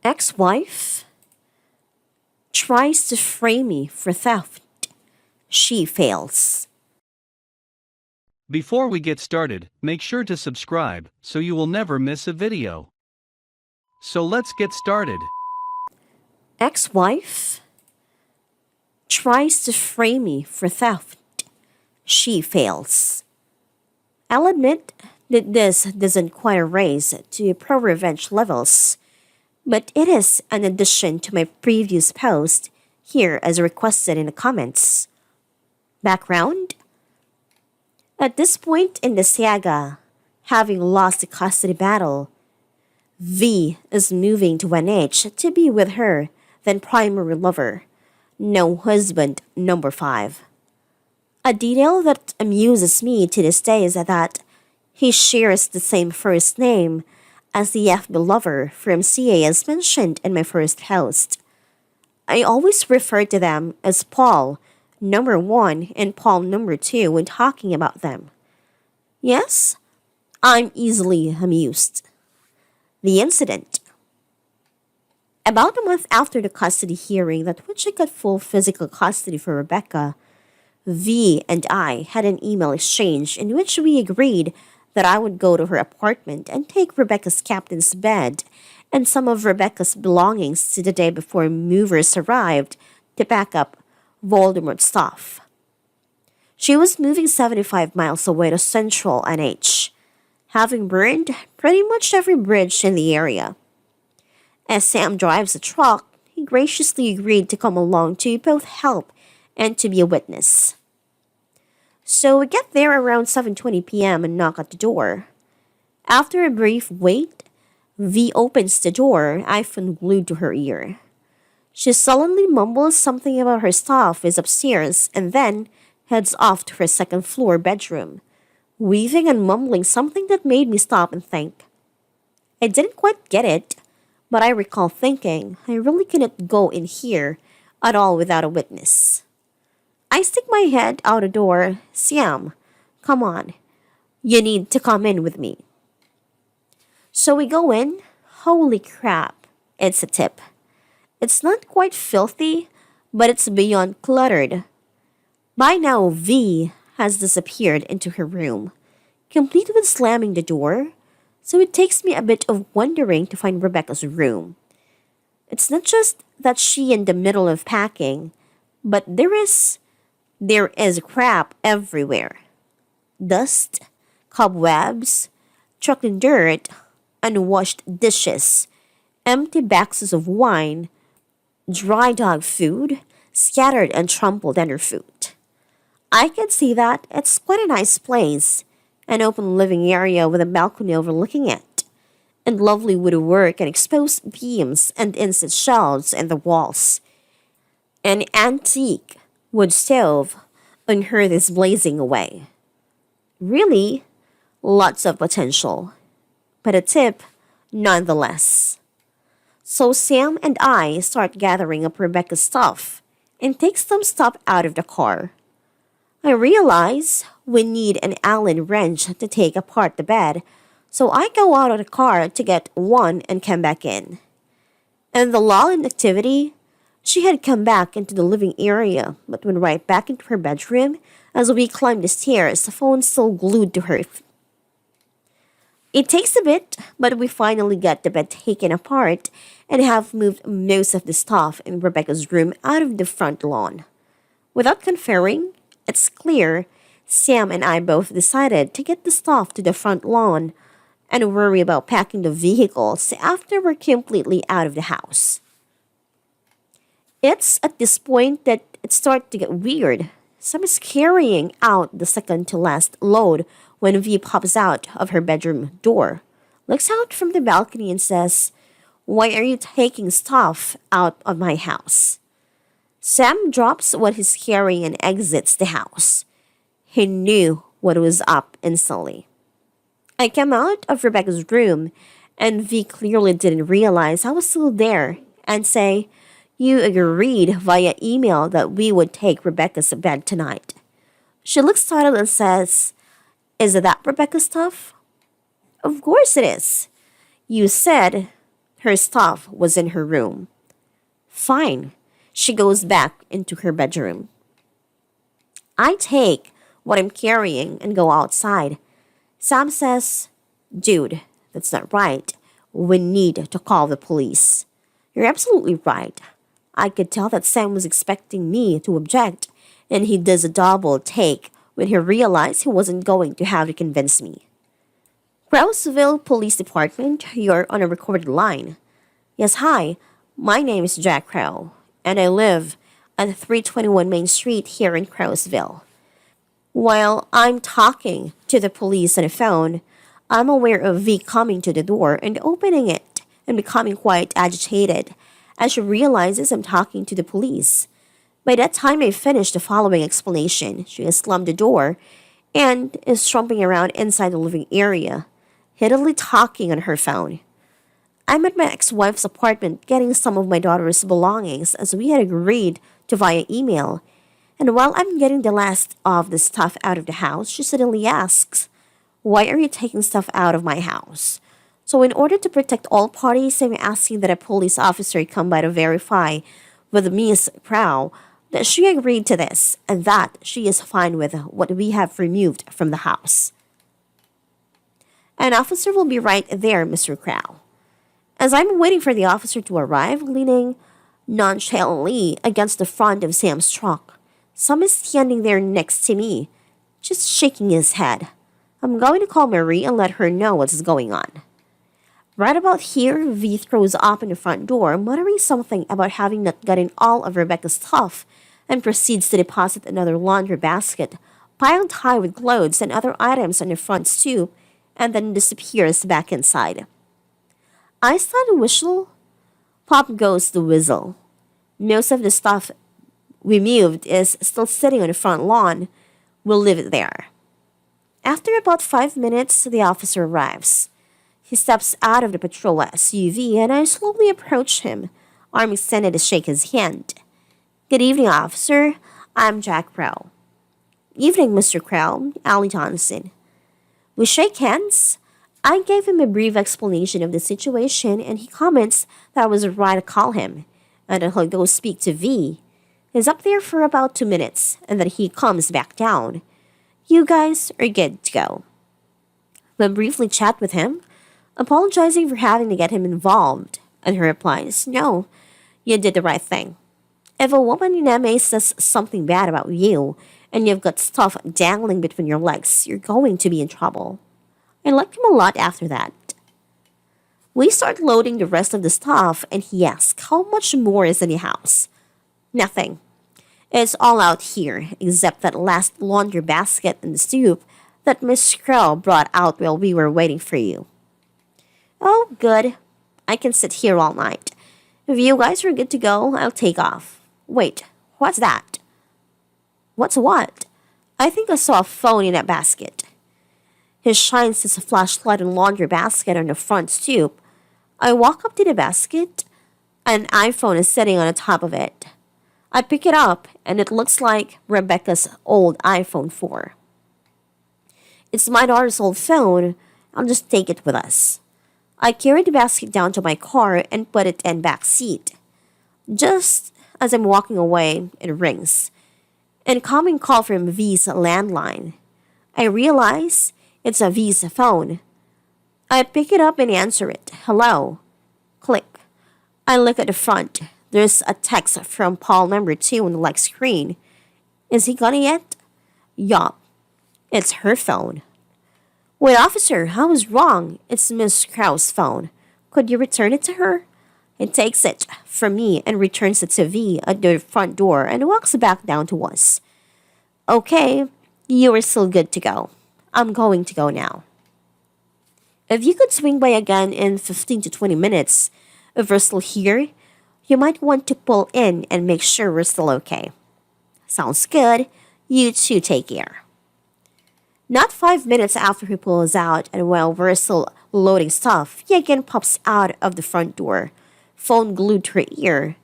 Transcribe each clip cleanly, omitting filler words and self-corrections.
Ex-wife tries to frame me for theft. She fails. Before we get started, make sure to subscribe so you will never miss a video. So let's get started. Ex-wife tries to frame me for theft. She fails. I'll admit that this doesn't quite raise to pro-revenge levels, but it is an addition to my previous post here as requested in the comments. Background? At this point in the saga, having lost the custody battle, V is moving to 1H to be with her then primary lover, no husband number 5. A detail that amuses me to this day is that he shares the same first name as the FB lover from CA as mentioned in my first post. I always refer to them as Paul number 1 and Paul number 2 when talking about them. Yes, I'm easily amused. The incident. About a month after the custody hearing that which I got full physical custody for Rebecca, V and I had an email exchange in which we agreed that I would go to her apartment and take Rebecca's captain's bed and some of Rebecca's belongings to the day before movers arrived to pack up Voldemort's stuff. She was moving 75 miles away to Central NH, having burned pretty much every bridge in the area. As Sam drives the truck, he graciously agreed to come along to both help and to be a witness. So we get there around 7:20 p.m. and knock at the door. After a brief wait, V opens the door, iPhone glued to her ear. She sullenly mumbles something about her stuff is upstairs and then heads off to her second floor bedroom, weaving and mumbling something that made me stop and think. I didn't quite get it, but I recall thinking I really couldn't go in here at all without a witness. I stick my head out the door. Siam, come on. You need to come in with me. So we go in. Holy crap, it's a tip. It's not quite filthy, but it's beyond cluttered. By now, V has disappeared into her room, complete with slamming the door, so it takes me a bit of wondering to find Rebecca's room. It's not just that she in the middle of packing, but there is crap everywhere. Dust, cobwebs, truckling dirt, unwashed dishes, empty boxes of wine, dry dog food, scattered and trampled underfoot. I can see that it's quite a nice place, an open living area with a balcony overlooking it, and lovely woodwork and exposed beams and inset shelves in the walls. An antique wood stove on hearth is blazing away. Really, lots of potential, but a tip nonetheless. So Sam and I start gathering up Rebecca's stuff and take some stuff out of the car. I realize we need an Allen wrench to take apart the bed, so I go out of the car to get one and come back in. And the lull in activity, she had come back into the living area, but went right back into her bedroom as we climbed the stairs, the phone still glued to her. It takes a bit, but we finally get the bed taken apart and have moved most of the stuff in Rebecca's room out of the front lawn. Without conferring, it's clear Sam and I both decided to get the stuff to the front lawn and worry about packing the vehicles after we're completely out of the house. It's at this point that it starts to get weird. Sam is carrying out the second to last load when V pops out of her bedroom door, looks out from the balcony and says, "Why are you taking stuff out of my house?" Sam drops what he's carrying and exits the house. He knew what was up instantly. I came out of Rebecca's room, and V clearly didn't realize I was still there, and say, "You agreed via email that we would take Rebecca's bed tonight." She looks startled and says, "Is that Rebecca's stuff?" "Of course it is. You said," Her stuff was in her room. Fine. She goes back into her bedroom. I take what I'm carrying and go outside. Sam says, "Dude, that's not right. We need to call the police." You're absolutely right. I could tell that Sam was expecting me to object, and he does a double take when he realized he wasn't going to have to convince me. Roseville Police Department, you're on a recorded line. Yes, hi. My name is Jack Crow, and I live at 321 Main Street here in Crowsville. While I'm talking to the police on the phone, I'm aware of V coming to the door and opening it and becoming quite agitated as she realizes I'm talking to the police. By that time, I finished the following explanation. She has slammed the door and is tromping around inside the living area, hiddily talking on her phone. I'm at my ex-wife's apartment getting some of my daughter's belongings as we had agreed to via email. And while I'm getting the last of the stuff out of the house, she suddenly asks, "Why are you taking stuff out of my house?" So in order to protect all parties, I'm asking that a police officer come by to verify with Miss Crow that she agreed to this and that she is fine with what we have removed from the house. An officer will be right there, Mr. Crow. As I'm waiting for the officer to arrive, leaning nonchalantly against the front of Sam's truck, Sam is standing there next to me, just shaking his head. I'm going to call Marie and let her know what's going on. Right about here, V throws open the front door, muttering something about having not gotten all of Rebecca's stuff, and proceeds to deposit another laundry basket, piled high with clothes and other items on the front stoop, and then disappears back inside. I start a whistle. Pop goes the whistle. Most of the stuff we moved is still sitting on the front lawn. We'll leave it there. After about 5 minutes, the officer arrives. He steps out of the patrol SUV and I slowly approach him, arm extended to shake his hand. "Good evening, officer. I'm Jack Crow." "Evening, Mr. Crow," Allie Johnson. We shake hands. I gave him a brief explanation of the situation and he comments that I was right to call him and that he'll go speak to V. He's up there for about 2 minutes and then he comes back down. You guys are good to go. We briefly chat with him, apologizing for having to get him involved, and he replies, "No, you did the right thing. If a woman in MA says something bad about you and you've got stuff dangling between your legs, you're going to be in trouble." I liked him a lot after that. We start loading the rest of the stuff and he asks how much more is in the house. "Nothing. It's all out here except that last laundry basket and the stoop that Miss Crow brought out while we were waiting for you." "Oh, good. I can sit here all night. If you guys are good to go, I'll take off." "Wait, what's that?" "What's what?" "I think I saw a phone in that basket." He shines his flashlight and laundry basket on the front stoop. I walk up to the basket. An iPhone is sitting on the top of it. I pick it up and it looks like Rebecca's old iPhone 4. It's my daughter's old phone. I'll just take it with us. I carry the basket down to my car and put it in back seat. Just as I'm walking away, it rings. Incoming call from V's landline. I realize it's a V's phone. I pick it up and answer it. "Hello." Click. I look at the front. There's a text from Paul number 2 on the like screen. Is he got it yet? Yup. It's her phone. "Wait, officer, I was wrong. It's Miss Crow's phone. Could you return it to her?" He takes it from me and returns it to V at the front door and walks back down to us. "Okay, you are still good to go. I'm going to go now. If you could swing by again in 15 to 20 minutes, if we're still here, you might want to pull in and make sure we're still okay." "Sounds good. You too take care." Not 5 minutes after he pulls out and while we're still loading stuff, he again pops out of the front door, phone glued to her ear.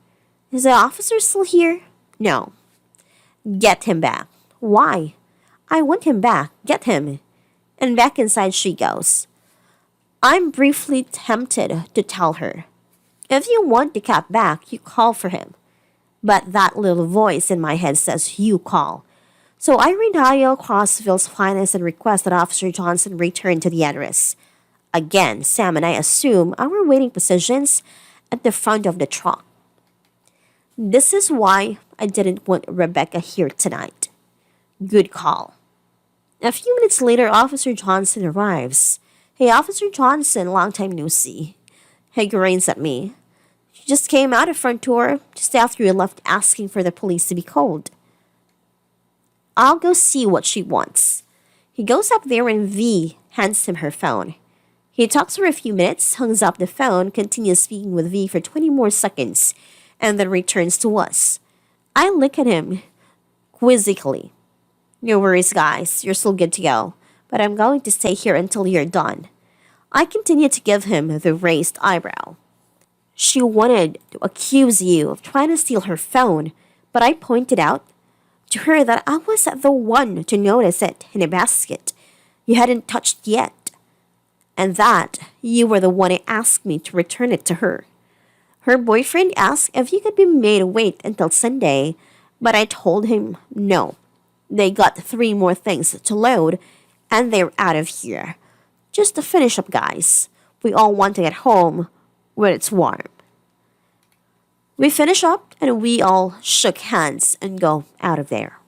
"Is the officer still here?" "No." "Get him back." "Why?" "I want him back. Get him." And back inside she goes. I'm briefly tempted to tell her, If you want the cat back, you call for him. But that little voice in my head says you call. So I redial Crossville's finest and request that Officer Johnson return to the address. Again, Sam and I assume our waiting positions at the front of the truck. This is why I didn't want Rebecca here tonight. Good call. A few minutes later, Officer Johnson arrives. Hey, Officer Johnson, long time no see. He grins at me. She just came out of front door just after you left asking for the police to be called. I'll go see what she wants. He goes up there and V hands him her phone. He talks for a few minutes, hangs up the phone, continues speaking with V for 20 more seconds, and then returns to us. I look at him quizzically. No worries, guys. You're still good to go. But I'm going to stay here until you're done. I continue to give him the raised eyebrow. She wanted to accuse you of trying to steal her phone, but I pointed out to her that I was the one to notice it in a basket you hadn't touched yet, and that you were the one who asked me to return it to her. Her boyfriend asked if you could be made wait until Sunday, but I told him no. They got 3 more things to load, and they're out of here. Just to finish up, guys. We all want to get home where it's warm. We finish up, and we all shook hands and go out of there.